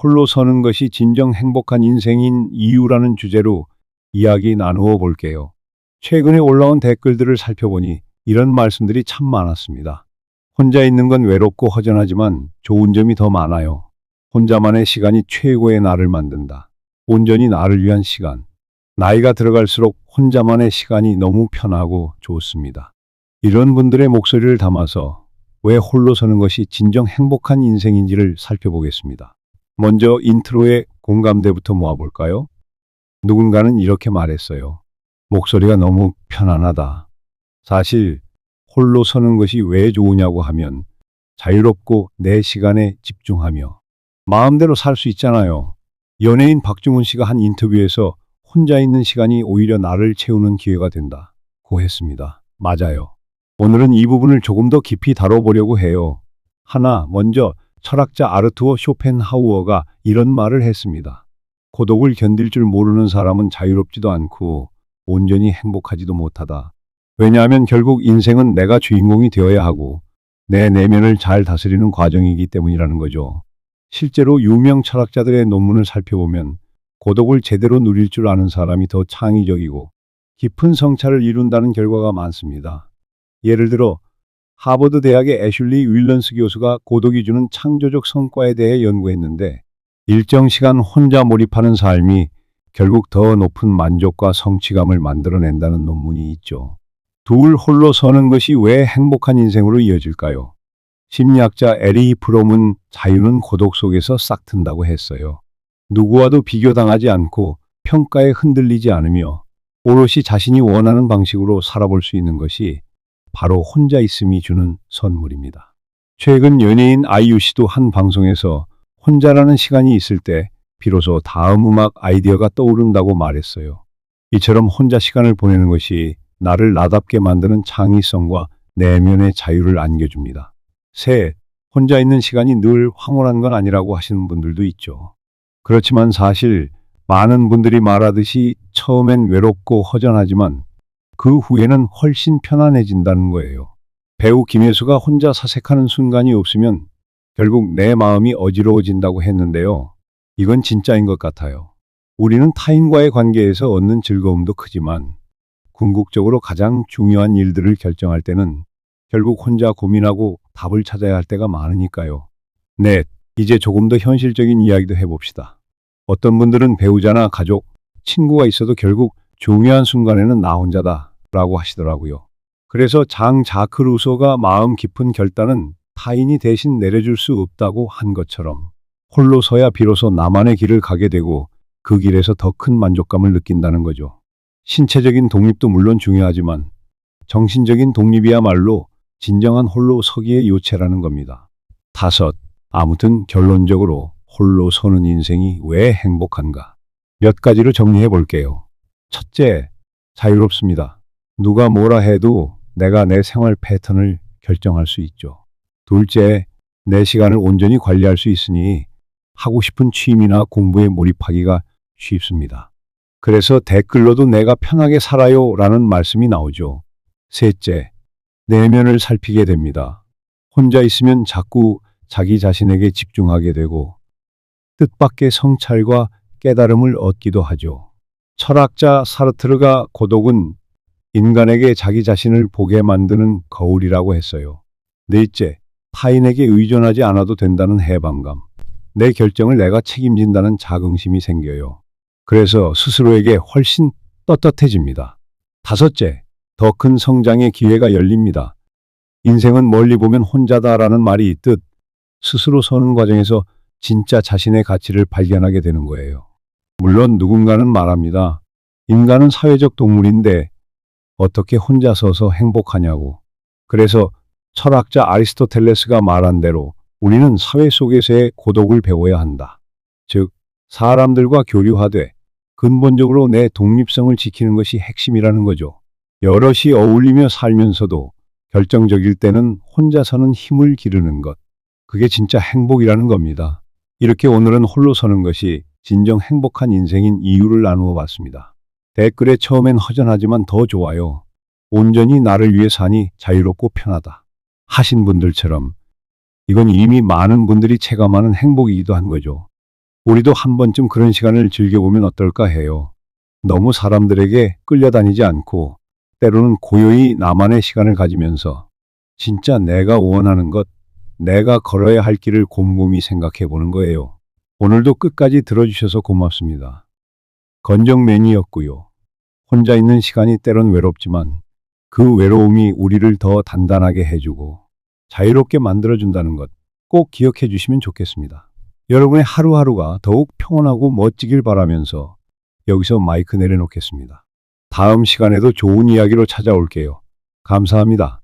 홀로 서는 것이 진정 행복한 인생인 이유라는 주제로 이야기 나누어 볼게요. 최근에 올라온 댓글들을 살펴보니 이런 말씀들이 참 많았습니다. 혼자 있는 건 외롭고 허전하지만 좋은 점이 더 많아요. 혼자만의 시간이 최고의 나를 만든다. 온전히 나를 위한 시간. 나이가 들어갈수록 혼자만의 시간이 너무 편하고 좋습니다. 이런 분들의 목소리를 담아서 왜 홀로 서는 것이 진정 행복한 인생인지를 살펴보겠습니다. 먼저 인트로의 공감대부터 모아볼까요? 누군가는 이렇게 말했어요. 목소리가 너무 편안하다. 사실 홀로 서는 것이 왜 좋으냐고 하면 자유롭고 내 시간에 집중하며 마음대로 살 수 있잖아요. 연예인 박중훈 씨가 한 인터뷰에서 혼자 있는 시간이 오히려 나를 채우는 기회가 된다고 했습니다. 맞아요. 오늘은 이 부분을 조금 더 깊이 다뤄보려고 해요. 먼저 철학자 아르투어 쇼펜하우어가 이런 말을 했습니다. 고독을 견딜 줄 모르는 사람은 자유롭지도 않고 온전히 행복하지도 못하다. 왜냐하면 결국 인생은 내가 주인공이 되어야 하고 내 내면을 잘 다스리는 과정이기 때문이라는 거죠. 실제로 유명 철학자들의 논문을 살펴보면 고독을 제대로 누릴 줄 아는 사람이 더 창의적이고 깊은 성찰을 이룬다는 결과가 많습니다. 예를 들어 하버드 대학의 애슐리 윌런스 교수가 고독이 주는 창조적 성과에 대해 연구했는데 일정 시간 혼자 몰입하는 삶이 결국 더 높은 만족과 성취감을 만들어낸다는 논문이 있죠. 둘 홀로 서는 것이 왜 행복한 인생으로 이어질까요? 심리학자 에리 프롬은 자유는 고독 속에서 싹튼다고 했어요. 누구와도 비교당하지 않고 평가에 흔들리지 않으며 오롯이 자신이 원하는 방식으로 살아볼 수 있는 것이 바로 혼자 있음이 주는 선물입니다. 최근 연예인 아이유 씨도 한 방송에서 혼자라는 시간이 있을 때 비로소 다음 음악 아이디어가 떠오른다고 말했어요. 이처럼 혼자 시간을 보내는 것이 나를 나답게 만드는 창의성과 내면의 자유를 안겨줍니다. 셋, 혼자 있는 시간이 늘 황홀한 건 아니라고 하시는 분들도 있죠. 그렇지만 사실 많은 분들이 말하듯이 처음엔 외롭고 허전하지만 그 후에는 훨씬 편안해진다는 거예요. 배우 김혜수가 혼자 사색하는 순간이 없으면 결국 내 마음이 어지러워진다고 했는데요. 이건 진짜인 것 같아요. 우리는 타인과의 관계에서 얻는 즐거움도 크지만 궁극적으로 가장 중요한 일들을 결정할 때는 결국 혼자 고민하고 답을 찾아야 할 때가 많으니까요. 넷, 이제 조금 더 현실적인 이야기도 해봅시다. 어떤 분들은 배우자나 가족, 친구가 있어도 결국 중요한 순간에는 나 혼자다 라고 하시더라고요. 그래서 장 자크 루소가 마음 깊은 결단은 타인이 대신 내려줄 수 없다고 한 것처럼 홀로 서야 비로소 나만의 길을 가게 되고 그 길에서 더 큰 만족감을 느낀다는 거죠. 신체적인 독립도 물론 중요하지만 정신적인 독립이야말로 진정한 홀로 서기의 요체라는 겁니다. 다섯, 아무튼 결론적으로 홀로 서는 인생이 왜 행복한가? 몇 가지로 정리해 볼게요. 첫째, 자유롭습니다. 누가 뭐라 해도 내가 내 생활 패턴을 결정할 수 있죠. 둘째, 내 시간을 온전히 관리할 수 있으니 하고 싶은 취미나 공부에 몰입하기가 쉽습니다. 그래서 댓글로도 내가 편하게 살아요 라는 말씀이 나오죠. 셋째, 내면을 살피게 됩니다. 혼자 있으면 자꾸 자기 자신에게 집중하게 되고 뜻밖의 성찰과 깨달음을 얻기도 하죠. 철학자 사르트르가 고독은 인간에게 자기 자신을 보게 만드는 거울이라고 했어요. 넷째, 타인에게 의존하지 않아도 된다는 해방감. 내 결정을 내가 책임진다는 자긍심이 생겨요. 그래서 스스로에게 훨씬 떳떳해집니다. 다섯째, 더 큰 성장의 기회가 열립니다. 인생은 멀리 보면 혼자다라는 말이 있듯 스스로 서는 과정에서 진짜 자신의 가치를 발견하게 되는 거예요. 물론 누군가는 말합니다. 인간은 사회적 동물인데 어떻게 혼자 서서 행복하냐고. 그래서 철학자 아리스토텔레스가 말한 대로 우리는 사회 속에서의 고독을 배워야 한다. 즉, 사람들과 교류하되 근본적으로 내 독립성을 지키는 것이 핵심이라는 거죠. 여럿이 어울리며 살면서도 결정적일 때는 혼자서는 힘을 기르는 것. 그게 진짜 행복이라는 겁니다. 이렇게 오늘은 홀로 서는 것이 진정 행복한 인생인 이유를 나누어 봤습니다. 댓글에 처음엔 허전하지만 더 좋아요. 온전히 나를 위해 사니 자유롭고 편하다 하신 분들처럼 이건 이미 많은 분들이 체감하는 행복이기도 한 거죠. 우리도 한 번쯤 그런 시간을 즐겨보면 어떨까 해요. 너무 사람들에게 끌려다니지 않고 때로는 고요히 나만의 시간을 가지면서 진짜 내가 원하는 것, 내가 걸어야 할 길을 곰곰이 생각해 보는 거예요. 오늘도 끝까지 들어주셔서 고맙습니다. 건정맨이었고요. 혼자 있는 시간이 때론 외롭지만 그 외로움이 우리를 더 단단하게 해주고 자유롭게 만들어준다는 것 꼭 기억해 주시면 좋겠습니다. 여러분의 하루하루가 더욱 평온하고 멋지길 바라면서 여기서 마이크 내려놓겠습니다. 다음 시간에도 좋은 이야기로 찾아올게요. 감사합니다.